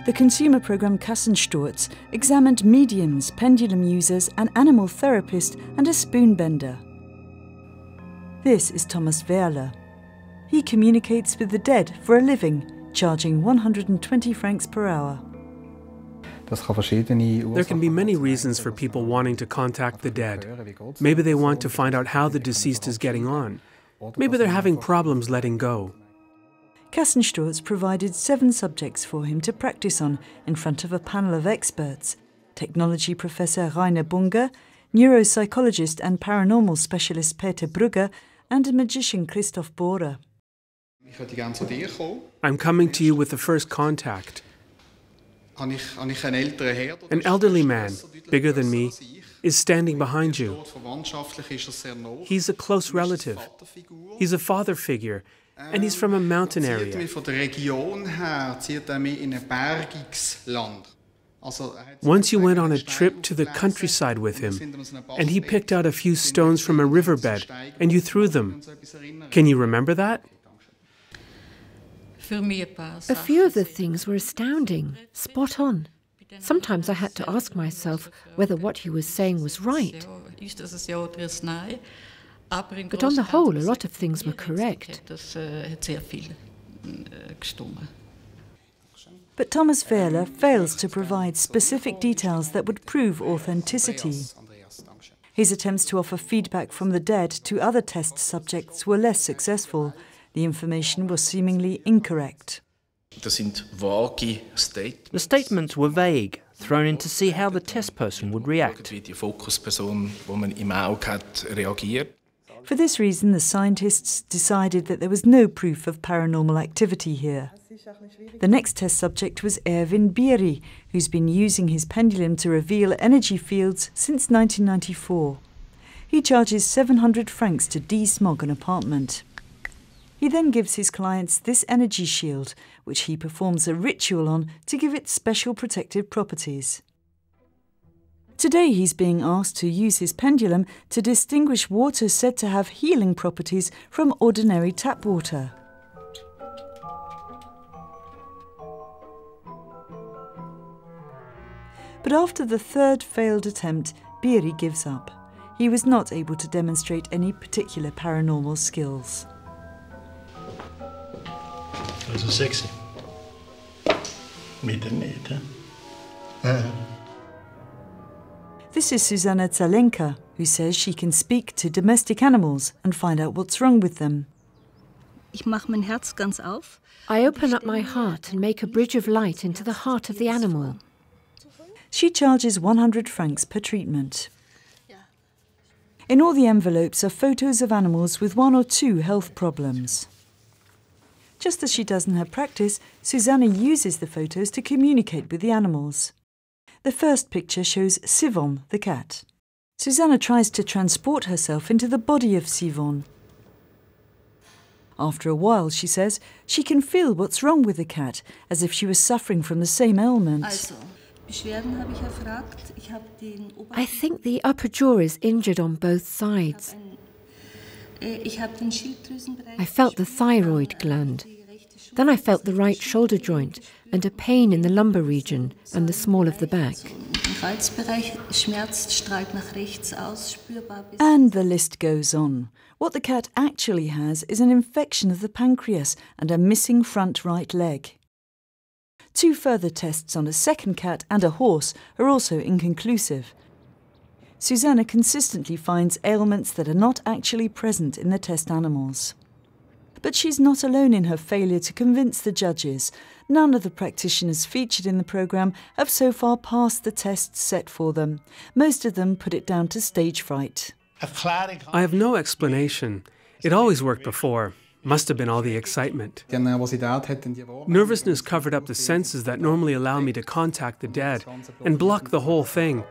The consumer program Kassensturz examined mediums, pendulum users, an animal therapist and a spoonbender. This is Thomas Wehrle. He communicates with the dead for a living, charging 120 francs per hour. There can be many reasons for people wanting to contact the dead. Maybe they want to find out how the deceased is getting on. Maybe they're having problems letting go. Kassensturz provided 7 subjects for him to practice on in front of a panel of experts: technology professor Rainer Bunger, neuropsychologist and paranormal specialist Peter Brugger, and a magician Christoph Bohrer. I'm coming to you with the first contact. An elderly man, bigger than me, is standing behind you. He's a close relative. He's a father figure, and he's from a mountain area. Once you went on a trip to the countryside with him, and he picked out a few stones from a riverbed, and you threw them. Can you remember that? A few of the things were astounding, spot on. Sometimes I had to ask myself whether what he was saying was right. But on the whole, a lot of things were correct. But Thomas Wehrle fails to provide specific details that would prove authenticity. His attempts to offer feedback from the dead to other test subjects were less successful. The information was seemingly incorrect. The statements were vague, thrown in to see how the test person would react. For this reason, the scientists decided that there was no proof of paranormal activity here. The next test subject was Erwin Bieri, who's been using his pendulum to reveal energy fields since 1994. He charges 700 francs to de-smog an apartment. He then gives his clients this energy shield, which he performs a ritual on to give it special protective properties. Today he's being asked to use his pendulum to distinguish water said to have healing properties from ordinary tap water. But after the 3rd failed attempt, Bieri gives up. He was not able to demonstrate any particular paranormal skills. Das ist sexy. Mit nicht, This is Susanna Zalenka, who says she can speak to domestic animals and find out what's wrong with them. I open up my heart and make a bridge of light into the heart of the animal. She charges 100 francs per treatment. In all the envelopes are photos of animals with 1 or 2 health problems. Just as she does in her practice, Susanna uses the photos to communicate with the animals. The first picture shows Sivon, the cat. Susanna tries to transport herself into the body of Sivon. After a while, she says, she can feel what's wrong with the cat, as if she was suffering from the same ailment. I think the upper jaw is injured on both sides. I felt the thyroid gland. Then I felt the right shoulder joint and a pain in the lumbar region and the small of the back. And the list goes on. What the cat actually has is an infection of the pancreas and a missing front right leg. 2 further tests on a second cat and a horse are also inconclusive. Susanna consistently finds ailments that are not actually present in the test animals. But she's not alone in her failure to convince the judges. None of the practitioners featured in the programme have so far passed the tests set for them. Most of them put it down to stage fright. I have no explanation. It always worked before. Must have been all the excitement. Nervousness covered up the senses that normally allow me to contact the dead and block the whole thing.